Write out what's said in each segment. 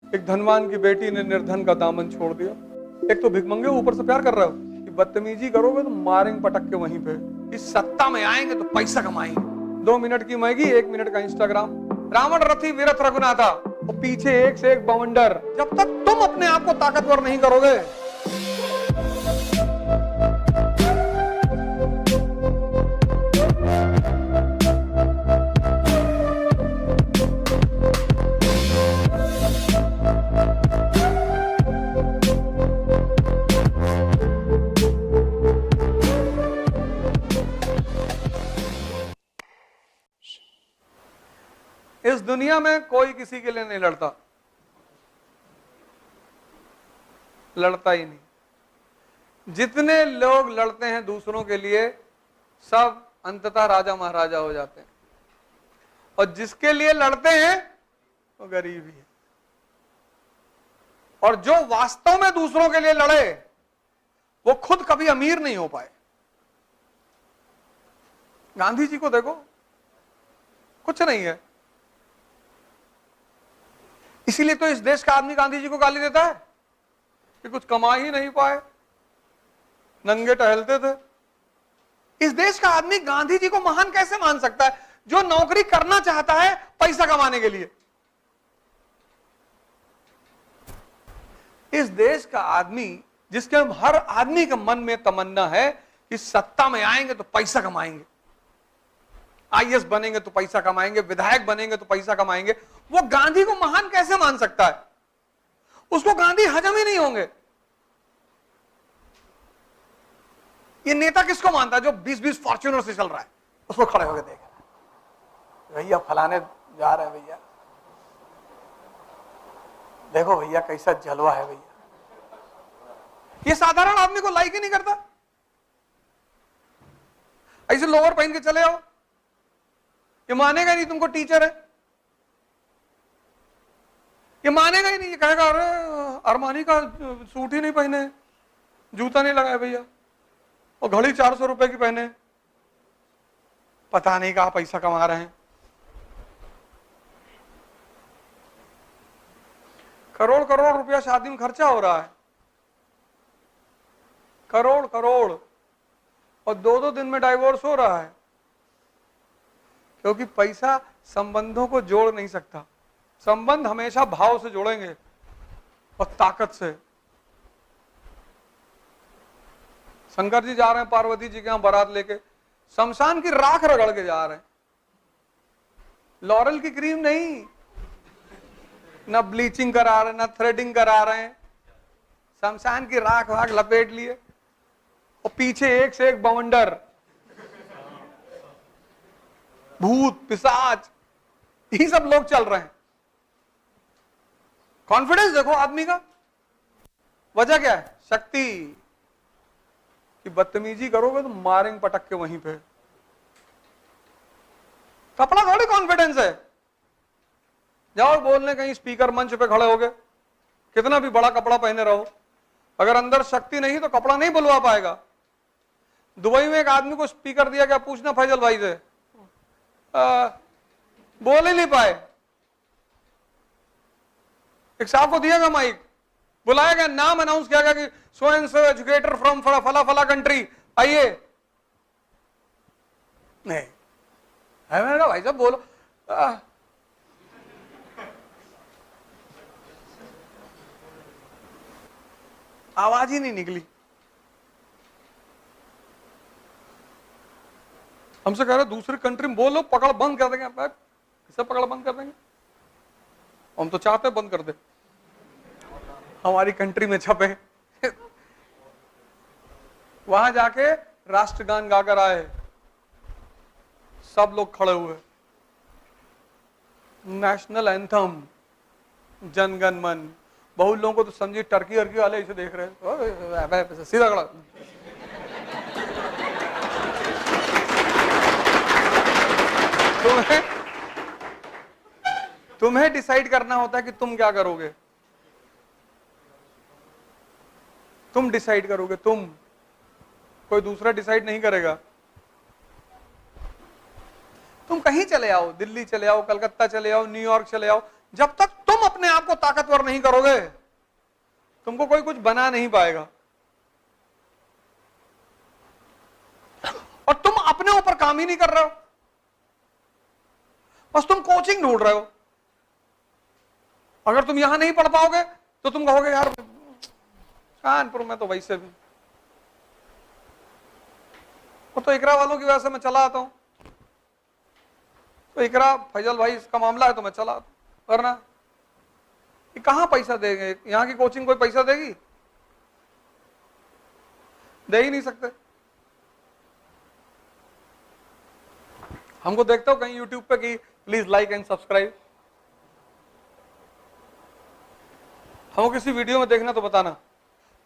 एक धनवान की बेटी ने निर्धन का दामन छोड़ दिया। एक तो भिखमंगे ऊपर से प्यार कर रहे हो कि बदतमीजी करोगे तो मारेंगे पटक के वहीं पे। इस सत्ता में आएंगे तो पैसा कमाएंगे। 2 मिनट की मैगी, 1 मिनट का इंस्टाग्राम। रावण रथी वीरथ रघुनाथा, और पीछे एक से एक बवंडर। जब तक तुम अपने आप को ताकतवर नहीं करोगे, इस दुनिया में कोई किसी के लिए नहीं लड़ता, लड़ता ही नहीं। जितने लोग लड़ते हैं दूसरों के लिए, सब अंततः राजा महाराजा हो जाते हैं, और जिसके लिए लड़ते हैं वो गरीब ही है। और जो वास्तव में दूसरों के लिए लड़े वो खुद कभी अमीर नहीं हो पाए। गांधी जी को देखो, कुछ नहीं है, इसीलिए तो इस देश का आदमी गांधी जी को गाली देता है कि कुछ कमा ही नहीं पाए, नंगे टहलते थे। इस देश का आदमी गांधी जी को महान कैसे मान सकता है, जो नौकरी करना चाहता है पैसा कमाने के लिए? इस देश का आदमी, जिसके हर आदमी के मन में तमन्ना है कि सत्ता में आएंगे तो पैसा कमाएंगे, आईएएस बनेंगे तो पैसा कमाएंगे, विधायक बनेंगे तो पैसा कमाएंगे, वो गांधी को महान कैसे मान सकता है? उसको गांधी हजम ही नहीं होंगे। ये नेता किसको मानता है जो 20-20 फॉर्च्यूनर से चल रहा है? उसको खड़े होकर देख, भैया फलाने जा रहे हैं, भैया देखो भैया कैसा जलवा है भैया। ये साधारण आदमी को लाइक ही नहीं करता। ऐसे लोअर पहन के चले आओ, ये मानेगा नहीं तुमको टीचर है, ये मानेगा ही नहीं। ये कहेगा अरे अरमानी का सूट ही नहीं पहने, जूता नहीं लगाया भैया, और घड़ी 400 रुपए की पहने, पता नहीं कहां पैसा कमा रहे हैं। करोड़ करोड़ रुपया शादी में खर्चा हो रहा है, करोड़ करोड़, और 2-2 दिन में डाइवोर्स हो रहा है, क्योंकि पैसा संबंधों को जोड़ नहीं सकता। संबंध हमेशा भाव से जोड़ेंगे और ताकत से। शंकर जी जा रहे हैं पार्वती जी के यहां बारात लेके, शमशान की राख रगड़ के जा रहे हैं, लॉरल की क्रीम नहीं, ना ब्लीचिंग करा रहे, ना थ्रेडिंग करा रहे हैं, शमशान की राख वाख लपेट लिए, और पीछे एक से एक बवंडर, भूत पिशाच, यही सब लोग चल रहे हैं। कॉन्फिडेंस देखो आदमी का, वजह क्या है? शक्ति। कि बदतमीजी करोगे तो मारेंगे पटक के वहीं पे। कपड़ा थोड़ी कॉन्फिडेंस है। जाओ बोलने कहीं स्पीकर मंच पे खड़े होगे, कितना भी बड़ा कपड़ा पहने रहो, अगर अंदर शक्ति नहीं तो कपड़ा नहीं बुलवा पाएगा। दुबई में एक आदमी को स्पीकर दिया, क्या पूछना फैजल भाई से, बोल ही नहीं पाए। एक साहब को दिया गया माइक, बुलाया गया, नाम अनाउंस किया गया कि so and so educator from फला फला कंट्री, आइए। नहीं है, मैंने कहा भाई साहब बोलो। आवाज ही नहीं निकली। हमसे कह रहे दूसरी कंट्री में बोलो, पकड़ बंद कर देंगे। किसे पकड़ बंद कर देंगे? हम तो चाहते हैं बंद कर दे, हमारी कंट्री में छपे। वहां जाके राष्ट्रगान गाकर आए, सब लोग खड़े हुए, नेशनल एंथम जनगण मन। बहुत लोगों को तो समझी टर्की अर्की वाले इसे देख रहे हैं, सीधा खड़ा। तुम्हें डिसाइड करना होता है कि तुम क्या करोगे। तुम डिसाइड करोगे, तुम, कोई दूसरा डिसाइड नहीं करेगा। तुम कहीं चले आओ, दिल्ली चले आओ, कलकत्ता चले आओ, न्यूयॉर्क चले आओ, जब तक तुम तुम अपने आप को ताकतवर नहीं करोगे, तुमको कोई कुछ बना नहीं पाएगा। और तुम अपने ऊपर काम ही नहीं कर रहे हो, बस तुम कोचिंग ढूंढ रहे हो। अगर तुम यहां नहीं पढ़ पाओगे तो तुम कहोगे यार कानपुर में तो वैसे भी, वो तो इकरा वालों की वजह से मैं चला आता हूं, तो इकरा फैजल भाई इसका मामला है तो मैं चला आता हूं, वरना ये कहां पैसा देंगे? यहां की कोचिंग कोई पैसा देगी? दे ही नहीं सकते। हमको देखते हो कहीं यूट्यूब पे कि प्लीज लाइक एंड सब्सक्राइब, हमको किसी वीडियो में देखना तो बताना,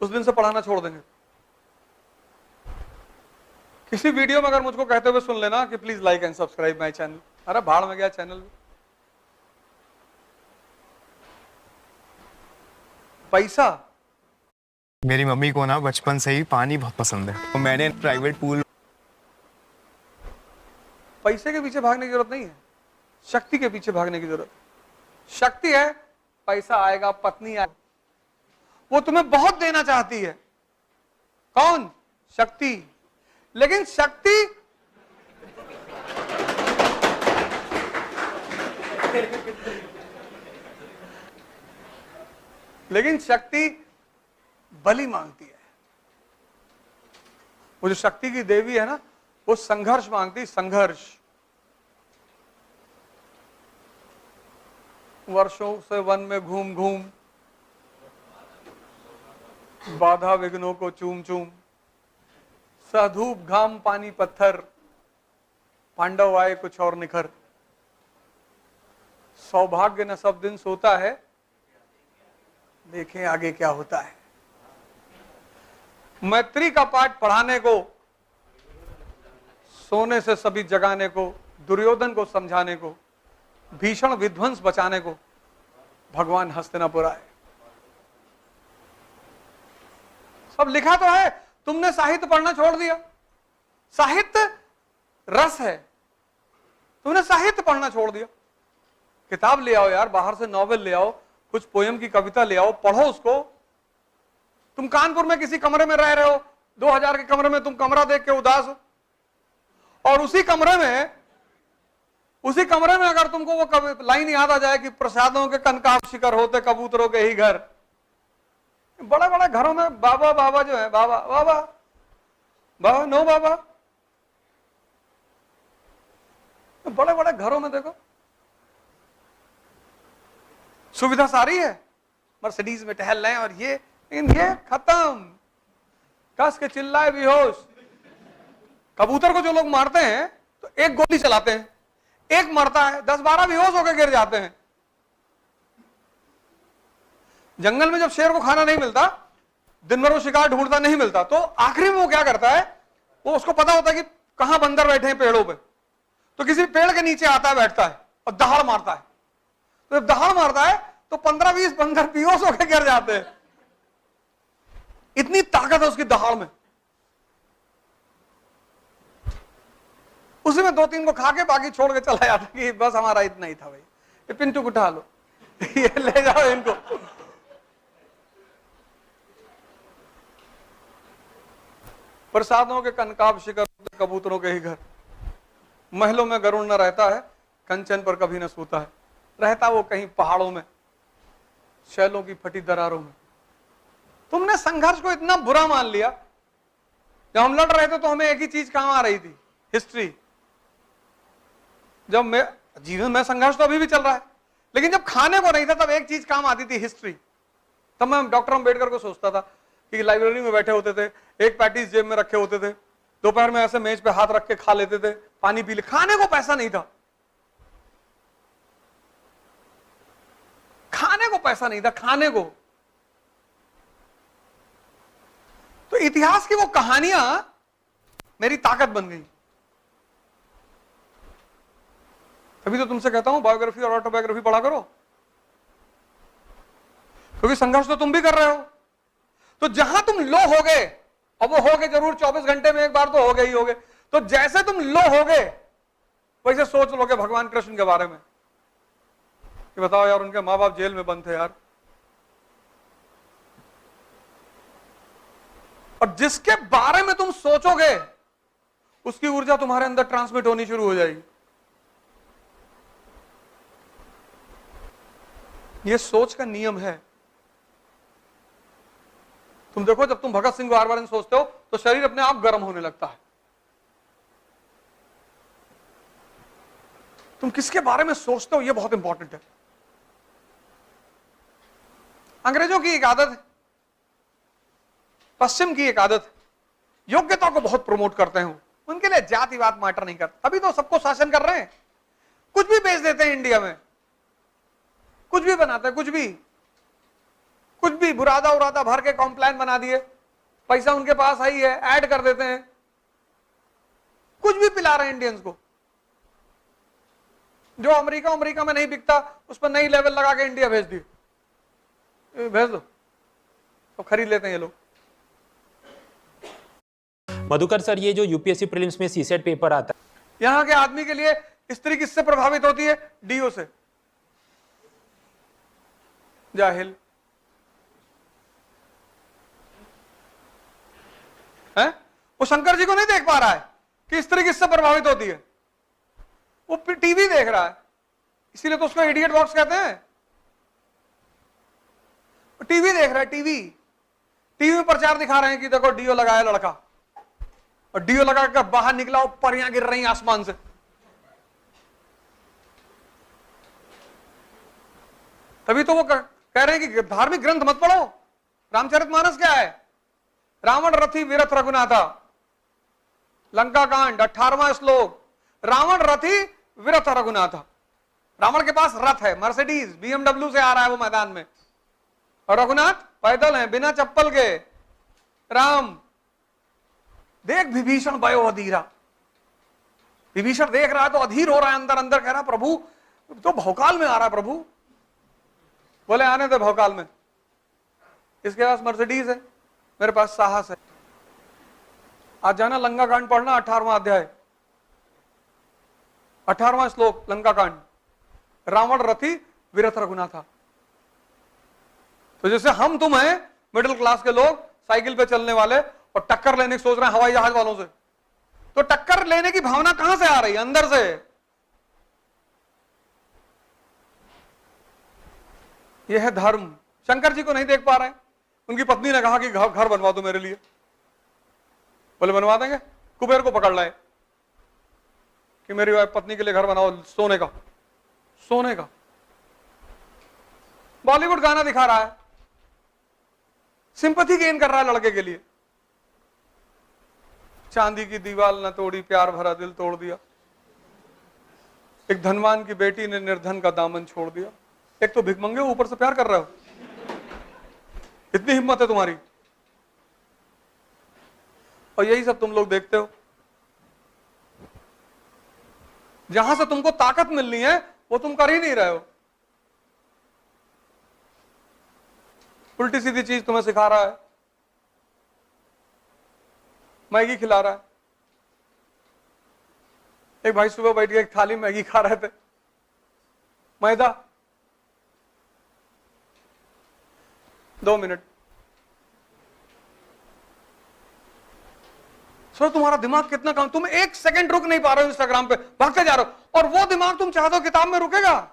उस दिन से पढ़ाना छोड़ देंगे। किसी वीडियो में अगर मुझको कहते हुए सुन लेना कि please like and subscribe my channel, अरे भाड़ में गया चैनल। पैसा, मेरी मम्मी को ना बचपन से ही पानी बहुत पसंद है, तो मैंने प्राइवेट पूल। पैसे के पीछे भागने की जरूरत नहीं है, शक्ति के पीछे भागने की जरूरत है। शक्ति है, पैसा आएगा, पत्नी आएगी, वो तुम्हें बहुत देना चाहती है। कौन? शक्ति। लेकिन शक्ति बलि मांगती है। वो जो शक्ति की देवी है ना, वो संघर्ष मांगती, संघर्ष। वर्षों से वन में घूम घूम, बाधा विघ्नों को चूम चूम, सधूप घाम पानी पत्थर, पांडव आए कुछ और निखर। सौभाग्य न सब दिन सोता है, देखें आगे क्या होता है। मैत्री का पाठ पढ़ाने को, सोने से सभी जगाने को, दुर्योधन को समझाने को, भीषण विध्वंस बचाने को भगवान हस्तिनापुर आए। सब लिखा तो है, तुमने साहित्य पढ़ना छोड़ दिया। साहित्य रस है, तुमने साहित्य पढ़ना छोड़ दिया। किताब ले आओ यार, बाहर से नॉवेल ले आओ, कुछ पोयम की कविता ले आओ, पढ़ो उसको। तुम कानपुर में किसी कमरे में रह रहे हो, 2000 के कमरे में तुम कमरा देख के उदास हो, और उसी कमरे में अगर तुमको वो लाइन याद आ जाए कि प्रसादों के कनकाब शिखर होते कबूतरों के ही घर। बड़े बड़े घरों में बाबा बाबा जो है, बाबा बाबा बाबा नो बाबा, बड़े बड़े घरों में देखो सुविधा सारी है, मर्सिडीज में टहल रहे हैं, और ये खत्म, कस के चिल्लाए बेहोश। कबूतर को जो लोग मारते हैं तो एक गोली चलाते हैं, एक मरता है, 10-12 बेहोश होकर गिर जाते हैं। जंगल में जब शेर को खाना नहीं मिलता, दिन भर वो शिकार ढूंढता नहीं मिलता, तो आखिरी में वो क्या करता है, वो उसको पता होता है कि कहां बंदर बैठे हैं पेड़ों पे, तो किसी पेड़ के नीचे आता है, बैठता है और दहाड़ मारता है। तो जब दहाड़ मारता है तो 15-20 बंदर बेहोश होकर गिर जाते हैं। इतनी ताकत है उसकी दहाड़ में। उसी में 2-3 को खा के बाकी छोड़ के चला जाता कि बस हमारा इतना ही था भाई, ये पिंटू को उठा लो, ये ले जाओ इनको। प्रसादों के कनकाब शिखर, कबूतरों के ही घर। महलों में गरुड़ न रहता है, कंचन पर कभी न सोता है, रहता वो कहीं पहाड़ों में, शैलों की फटी दरारों में। तुमने संघर्ष को इतना बुरा मान लिया। जब हम लड़ रहे थे तो हमें एक ही चीज काम आ रही थी, हिस्ट्री। जब मैं जीवन में संघर्ष तो अभी भी चल रहा है, लेकिन जब खाने को नहीं था तब एक चीज काम आती थी, हिस्ट्री। तब मैं डॉक्टर अम्बेडकर को सोचता था कि लाइब्रेरी में बैठे होते थे, एक पैटीज जेब में रखे होते थे, दोपहर में ऐसे मेज पे हाथ रख के खा लेते थे, पानी पी ले। खाने को पैसा नहीं था, खाने को पैसा नहीं था, खाने को। तो इतिहास की वो कहानियां मेरी ताकत बन गई। तभी तो तुमसे कहता हूं बायोग्राफी और ऑटोबायोग्राफी पढ़ा करो, क्योंकि संघर्ष तो तुम भी कर रहे हो। तो जहां तुम लो हो गए, और वो हो गए जरूर, 24 घंटे में एक बार तो हो गए ही हो गए, तो जैसे तुम लो हो गए वैसे सोच लोगे भगवान कृष्ण के बारे में। कि बताओ यार, उनके माँ बाप जेल में बंद थे यार, और जिसके बारे में तुम सोचोगे उसकी ऊर्जा तुम्हारे अंदर ट्रांसमिट होनी शुरू हो जाएगी। यह सोच का नियम है। तुम देखो, जब तुम भगत सिंह के बारे में सोचते हो तो शरीर अपने आप गर्म होने लगता है। तुम किसके बारे में सोचते हो यह बहुत इंपॉर्टेंट है। अंग्रेजों की एक आदत है, पश्चिम की एक आदत है, योग्यता को बहुत प्रमोट करते हैं। उनके लिए जातिवाद मैटर नहीं करता, तभी तो सबको शासन कर रहे हैं। कुछ भी बेच देते हैं इंडिया में, कुछ भी बनाते हैं, कुछ भी बुरादा उरादा भर के कॉम्प्लान बना दिए, पैसा उनके पास आई है, ऐड कर देते हैं, कुछ भी पिला रहे हैं इंडियंस को। जो अमेरिका में नहीं बिकता उस पर नई लेवल लगा के इंडिया भेज दिए, भेज दो तो खरीद लेते हैं ये लोग। मधुकर सर, ये जो यूपीएससी प्रीलिम्स में सीसेट पेपर आता है, यहां के आदमी के लिए स्त्री किससे प्रभावित होती है? डीओ से। जाहिल है, वो शंकर जी को नहीं देख पा रहा है कि स्त्री किससे प्रभावित होती है। वो टीवी देख रहा है, इसीलिए तो उसको इडियट बॉक्स कहते हैं। टीवी देख रहा है, टीवी में प्रचार दिखा रहे हैं कि देखो डीओ लगाया लड़का, और डीओ लगाकर बाहर निकला और परियां गिर रही आसमान से। तभी तो वो कह रहे हैं कि धार्मिक ग्रंथ मत पढ़ो। रामचरितमानस क्या है? रावण रथी विरथ रघुनाथा, लंका कांड 18वां श्लोक। रावण रथी विरथ रघुनाथा। रावण के पास रथ है, मर्सिडीज BMW से आ रहा है वो मैदान में, और रघुनाथ पैदल है बिना चप्पल के। राम देख विभीषण भयो अधीरा, विभीषण देख रहा है तो अधीर हो रहा है, अंदर अंदर कह रहा प्रभु तो भौकाल में आ रहा है। प्रभु बोले आने दे भौकाल में, इसके पास मर्सिडीज है, मेरे पास साहस है। आज जाना लंका कांड पढ़ना, 18वां अध्याय, 18वां श्लोक लंका कांड। रावण रथी विरथ रघुनाथा। तो जैसे हम तुम हैं मिडिल क्लास के लोग, साइकिल पे चलने वाले, और टक्कर लेने की सोच रहे हैं हवाई जहाज वालों से, तो टक्कर लेने की भावना कहां से आ रही है? अंदर से। यह है धर्म। शंकर जी को नहीं देख पा रहे हैं। उनकी पत्नी ने कहा कि घर बनवा दो मेरे लिए। बोले बनवा देंगे। कुबेर को पकड़ लाए कि मेरी पत्नी के लिए घर बनाओ, सोने का। बॉलीवुड गाना दिखा रहा है, सिंपैथी गेन कर रहा है लड़के के लिए। चांदी की दीवार न तोड़ी, प्यार भरा दिल तोड़ दिया। एक धनवान की बेटी ने निर्धन का दामन छोड़ दिया। एक तो भिखमंगे, ऊपर से प्यार कर रहे हो। इतनी हिम्मत है तुम्हारी। और यही सब तुम लोग देखते हो। जहां से तुमको ताकत मिलनी है वो तुम कर ही नहीं रहे हो। उल्टी सीधी चीज तुम्हें सिखा रहा है, मैगी खिला रहा है। एक भाई सुबह बैठ के एक थाली मैगी खा रहे थे, मैदा। 2 मिनट। सर तुम्हारा दिमाग कितना काम, तुम 1 सेकंड रुक नहीं पा रहे हो इंस्टाग्राम पे, भागते जा रहे हो। और वो दिमाग तुम चाहते हो किताब में रुकेगा?